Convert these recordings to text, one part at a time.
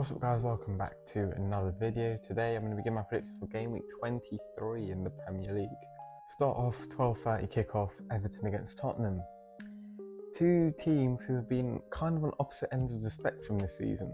What's up guys, welcome back to another video. Today I'm going to be giving my predictions for game week 23 in the Premier League. Start off 12:30 kickoff, Everton against Tottenham. Two teams who have been kind of on opposite ends of the spectrum this season,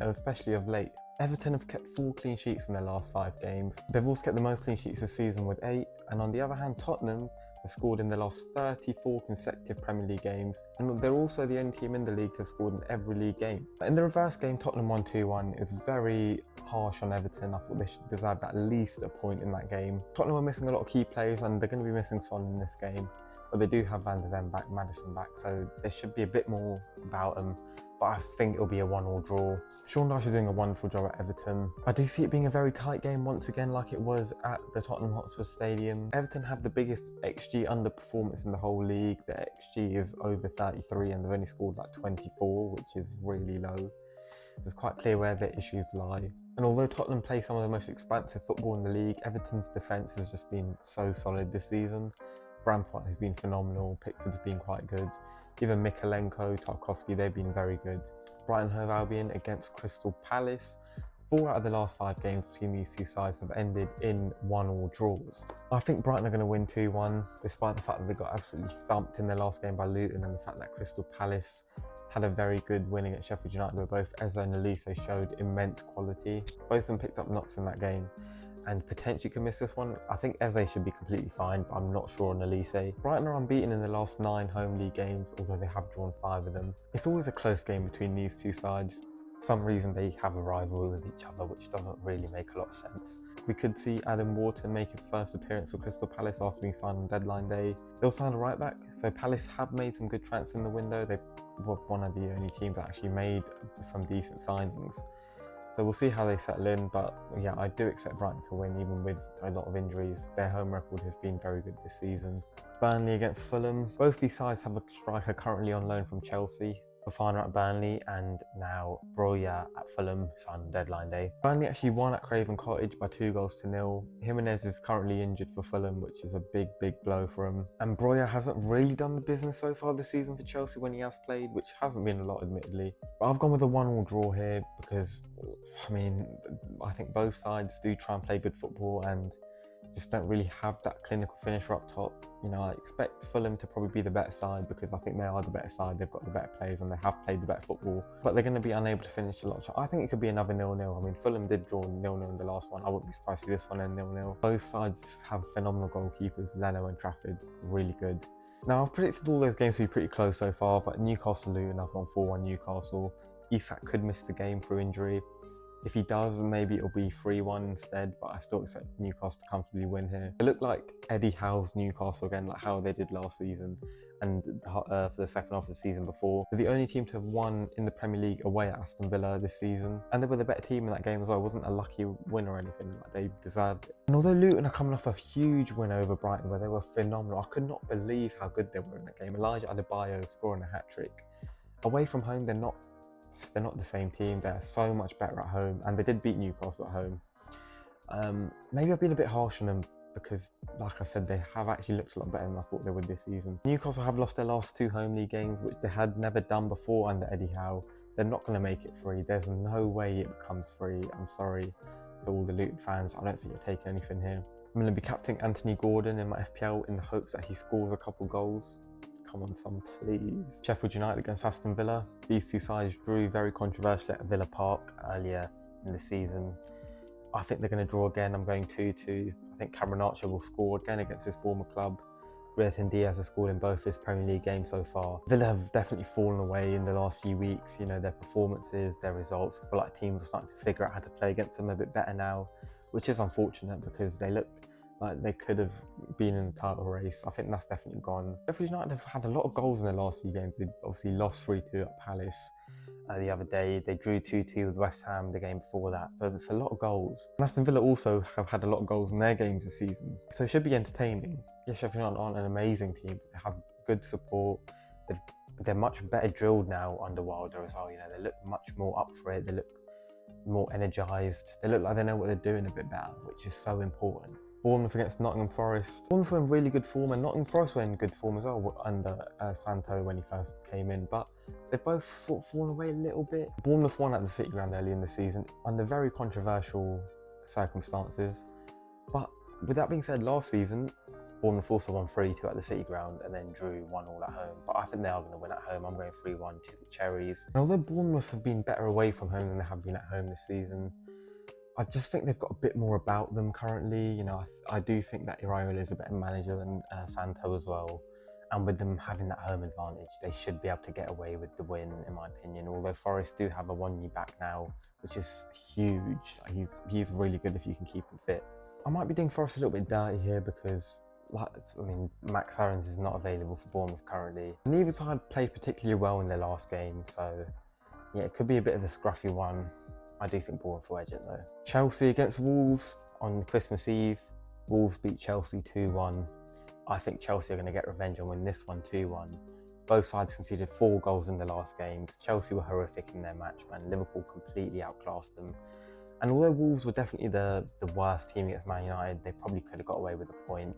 especially of late. Everton have kept 4 clean sheets in their last 5 games. They've also kept the most clean sheets this season with 8, and on the other hand Tottenham have scored in the last 34 consecutive Premier League games, and they're also the only team in the league to have scored in every league game. In the reverse game, Tottenham won 2-1. It's very harsh on Everton. I thought they should deserve at least a point in that game. Tottenham are missing a lot of key players, and they're going to be missing Son in this game, but they do have Van der Ven back, Maddison back, so there should be a bit more about them, but I think it'll be a 1-1 draw. Sean Dyche is doing a wonderful job at Everton. I do see it being a very tight game once again, like it was at the Tottenham Hotspur Stadium. Everton have the biggest XG underperformance in the whole league. Their XG is over 33 and they've only scored like 24, which is really low. It's quite clear where their issues lie. And although Tottenham play some of the most expansive football in the league, Everton's defence has just been so solid this season. Bramford has been phenomenal, Pickford's been quite good. Even Mikalenko, Tarkowski, they've been very good. Brighton Hove Albion against Crystal Palace. 4 out of the last 5 games between these two sides have ended in 1-1 draws. I think Brighton are going to win 2-1, despite the fact that they got absolutely thumped in their last game by Luton, and the fact that Crystal Palace had a very good win against Sheffield United, where both Eze and Elise showed immense quality. Both of them picked up knocks in that game, and potentially could miss this one. I think Eze should be completely fine, but I'm not sure on Elise. Brighton are unbeaten in the last 9 home league games, although they have drawn 5 of them. It's always a close game between these two sides. For some reason they have a rivalry with each other, which doesn't really make a lot of sense. We could see Adam Wharton make his first appearance for Crystal Palace after being signed on deadline day. They'll sign a right back, so Palace have made some good transfers in the window. They were one of the only teams that actually made some decent signings. So we'll see how they settle in, but yeah, I do expect Brighton to win even with a lot of injuries. Their home record has been very good this season. Burnley against Fulham. Both these sides have a striker currently on loan from Chelsea. Fofana at Burnley and now Broja at Fulham, signed on deadline day. Burnley actually won at Craven Cottage by 2-0. Jimenez is currently injured for Fulham, which is a big blow for him. And Broja hasn't really done the business so far this season for Chelsea when he has played, which hasn't been a lot admittedly. But I've gone with a 1-1 draw here because, I mean, I think both sides do try and play good football and just don't really have that clinical finisher up top. You know, I expect Fulham to probably be the better side because I think they are the better side. They've got the better players and they have played the better football, but they're going to be unable to finish a lot. I think it could be another 0-0. I mean, Fulham did draw 0-0 in the last one. I wouldn't be surprised to see this one end 0-0. Both sides have phenomenal goalkeepers. Leno and Trafford, really good. Now, I've predicted all those games to be pretty close so far, but Newcastle Luton, I've gone 4-1 Newcastle. Isak could miss the game through injury. If he does, maybe it'll be 3-1 instead, but I still expect Newcastle to comfortably win here. They look like Eddie Howe's Newcastle again, like how they did last season and for the second half of the season before. They're the only team to have won in the Premier League away at Aston Villa this season, and they were the better team in that game as well. It wasn't a lucky win or anything, like they deserved it. And although Luton are coming off a huge win over Brighton where they were phenomenal, I could not believe how good they were in that game. Elijah Adebayo scoring a hat-trick. Away from home, they're not the same team. They're so much better at home, and they did beat Newcastle at home. Maybe I've been a bit harsh on them because, like I said, they have actually looked a lot better than I thought they would this season. Newcastle have lost their last 2 home league games, which they had never done before under Eddie Howe. They're not going to make it free. There's no way it becomes free. I'm sorry to all the Luton fans. I don't think you're taking anything here. I'm going to be captaining Anthony Gordon in my FPL in the hopes that he scores a couple goals. Come on, son, please. Sheffield United against Aston Villa. These two sides drew very controversially at Villa Park earlier in the season. I think they're going to draw again. I'm going 2-2. I think Cameron Archer will score again against his former club. Brereton Diaz has scored in both his Premier League games so far. Villa have definitely fallen away in the last few weeks. You know, their performances, their results. I feel like teams are starting to figure out how to play against them a bit better now, which is unfortunate because they looked like they could have been in the title race. I think that's definitely gone. Sheffield United have had a lot of goals in their last few games. They obviously lost 3-2 at Palace the other day. They drew 2-2 with West Ham the game before that. So it's a lot of goals. And Aston Villa also have had a lot of goals in their games this season. So it should be entertaining. Yes, Sheffield United aren't an amazing team, but they have good support. They're much better drilled now under Wilder as well. You know, they look much more up for it. They look more energised. They look like they know what they're doing a bit better, which is so important. Bournemouth against Nottingham Forest. Bournemouth were in really good form, and Nottingham Forest were in good form as well under Santo when he first came in, but they've both sort of fallen away a little bit. Bournemouth won at the City Ground early in the season under very controversial circumstances. But with that being said, last season, Bournemouth also won 3-2 at the City Ground and then drew 1-1 at home. But I think they are going to win at home. I'm going 3-1 to the Cherries. And although Bournemouth have been better away from home than they have been at home this season, I just think they've got a bit more about them currently. You know, I do think that Iraola is a better manager than Santo as well. And with them having that home advantage, they should be able to get away with the win, in my opinion. Although Forest do have a 1 year back now, which is huge. He's really good if you can keep him fit. I might be doing Forest a little bit dirty here because, Max Aarons is not available for Bournemouth currently. Neither side played particularly well in their last game, so yeah, it could be a bit of a scruffy one. I do think Bournemouth will edge it though. Chelsea against Wolves on Christmas Eve. Wolves beat Chelsea 2-1. I think Chelsea are going to get revenge and win this one 2-1. Both sides conceded 4 goals in the last games. Chelsea were horrific in their match, man. Liverpool completely outclassed them. And although Wolves were definitely the worst team against Man United, they probably could have got away with a point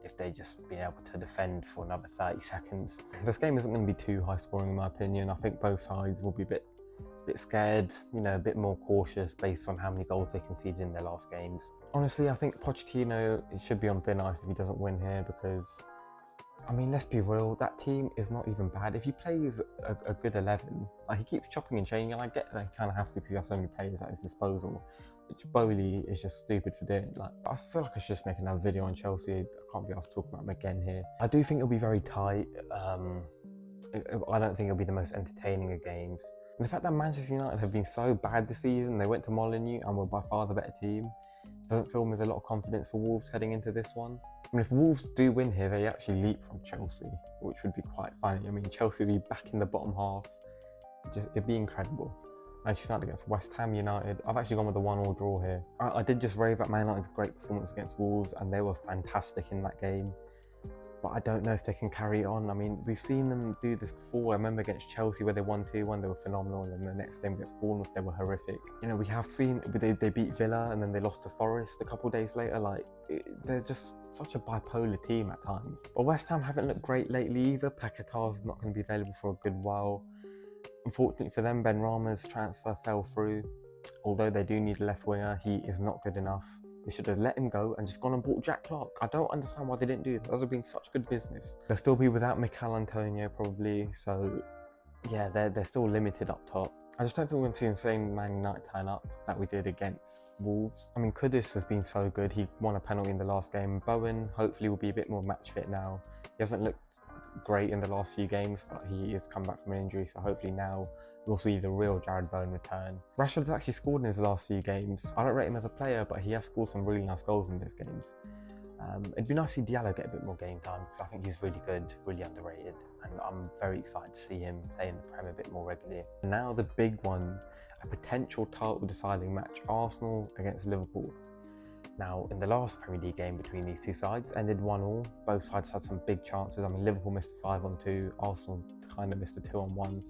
if they just been able to defend for another 30 seconds. This game isn't going to be too high scoring in my opinion. I think both sides will be a bit scared, you know, a bit more cautious based on how many goals they conceded in their last games. Honestly, I think Pochettino should be on thin ice if he doesn't win here because, I mean, let's be real, that team is not even bad. If he plays a good 11, like he keeps chopping and changing, and I get that he kind of has to because he has so many players at his disposal, which Bowley is just stupid for doing. Like, I feel like I should just make another video on Chelsea. I can't be asked to talk about them again here. I do think it'll be very tight. I don't think it'll be the most entertaining of games. And the fact that Manchester United have been so bad this season, they went to Molineux and were by far the better team, doesn't fill me with a lot of confidence for Wolves heading into this one. I mean, if Wolves do win here, they actually leapfrog Chelsea, which would be quite funny. I mean, Chelsea would be back in the bottom half. It'd be incredible. Manchester United against West Ham United. I've actually gone with the 1-1 draw here. I did just rave at Man United's great performance against Wolves, and they were fantastic in that game. But I don't know if they can carry it on. I mean, we've seen them do this before. I remember against Chelsea where they won 2-1, they were phenomenal. And then the next game against Bournemouth, they were horrific. You know, we have seen, they beat Villa and then they lost to Forest a couple of days later. Like, they're just such a bipolar team at times. But West Ham haven't looked great lately either. Paquetá's not going to be available for a good while. Unfortunately for them, Ben Rama's transfer fell through. Although they do need a left winger, he is not good enough. They should have let him go and just gone and bought Jack Clark. I don't understand why they didn't do that. That would have been such good business. They'll still be without Mikel Antonio probably, so yeah, they're still limited up top. I just don't think we're going to see the same Man United turn up that we did against Wolves. I mean, Kudus has been so good. He won a penalty in the last game. Bowen hopefully will be a bit more match fit now. He hasn't looked great in the last few games, but he has come back from an injury, so hopefully now we'll see the real Jared Bowen return. Rashford's actually scored in his last few games. I don't rate him as a player, but he has scored some really nice goals in those games. It'd be nice to see Diallo get a bit more game time because I think he's really good, really underrated, and I'm very excited to see him play in the Prem a bit more regularly. Now the big one, a potential title deciding match, Arsenal against Liverpool. Now, in the last Premier League game between these two sides, ended 1-1. Both sides had some big chances. I mean, Liverpool missed a 5-on-2, Arsenal kind of missed a 2-on-1.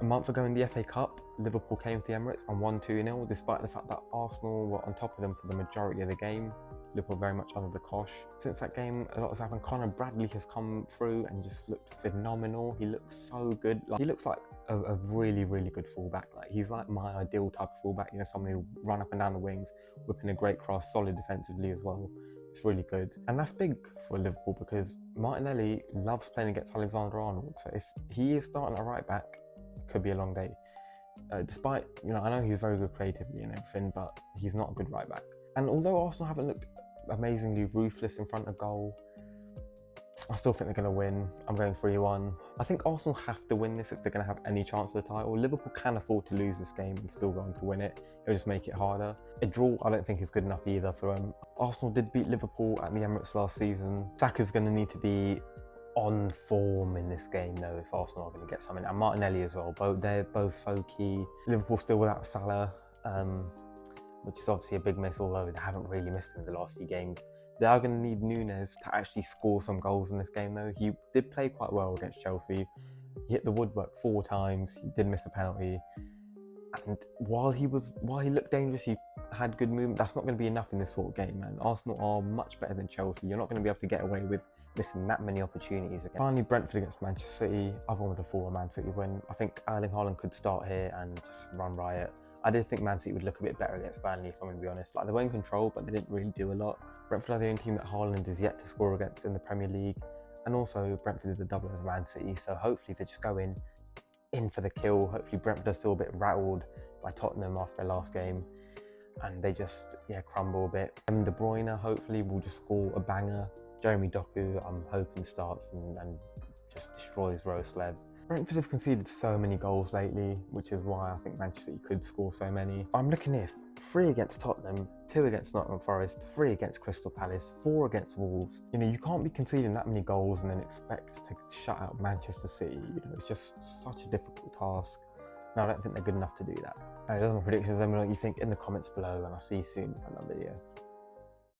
A month ago in the FA Cup, Liverpool came to the Emirates and won 2-0, despite the fact that Arsenal were on top of them for the majority of the game. Liverpool very much under the cosh. Since that game, a lot has happened. Conor Bradley has come through and just looked phenomenal. He looks so good. Like, he looks like a really, really good fullback. Like, he's like my ideal type of fullback. You know, someone who run up and down the wings, whipping a great cross, solid defensively as well. It's really good. And that's big for Liverpool because Martinelli loves playing against Alexander-Arnold. So if he is starting at right back, it could be a long day. Despite, you know, I know he's very good creatively and everything, but he's not a good right back. And although Arsenal haven't looked amazingly ruthless in front of goal, I still think they're going to win. I'm going 3-1. I think Arsenal have to win this if they're going to have any chance of the title. Liverpool can afford to lose this game and still go on to win it. It'll just make it harder. A draw, I don't think is good enough either for them. Arsenal did beat Liverpool at the Emirates last season. Saka's going to need to be on form in this game though if Arsenal are going to get something. And Martinelli as well. They're both so key. Liverpool still without Salah, which is obviously a big miss, although they haven't really missed him in the last few games. They are going to need Núñez to actually score some goals in this game though. He did play quite well against Chelsea. He hit the woodwork 4 times. He did miss a penalty. And while he looked dangerous, he had good movement. That's not going to be enough in this sort of game, man. Arsenal are much better than Chelsea. You're not going to be able to get away with missing that many opportunities again. Finally, Brentford against Manchester City. I've gone with a 4-1 Man City win. I think Erling Haaland could start here and just run riot. I did think Man City would look a bit better against Burnley, if I'm going to be honest. Like, they were in control, but they didn't really do a lot. Brentford are the only team that Haaland is yet to score against in the Premier League. And also, Brentford is a double of Man City, so hopefully they just go in for the kill. Hopefully Brentford are still a bit rattled by Tottenham after their last game, and they just, crumble a bit. And De Bruyne hopefully will just score a banger. Jeremy Doku, I'm hoping, starts and just destroys Roesleb. Brentford have conceded so many goals lately, which is why I think Manchester City could score so many. I'm looking here, 3 against Tottenham, 2 against Nottingham Forest, 3 against Crystal Palace, 4 against Wolves. You know, you can't be conceding that many goals and then expect to shut out Manchester City. You know, it's just such a difficult task. And I don't think they're good enough to do that. Those are my predictions. Let me know what you think in the comments below, and I'll see you soon for another video.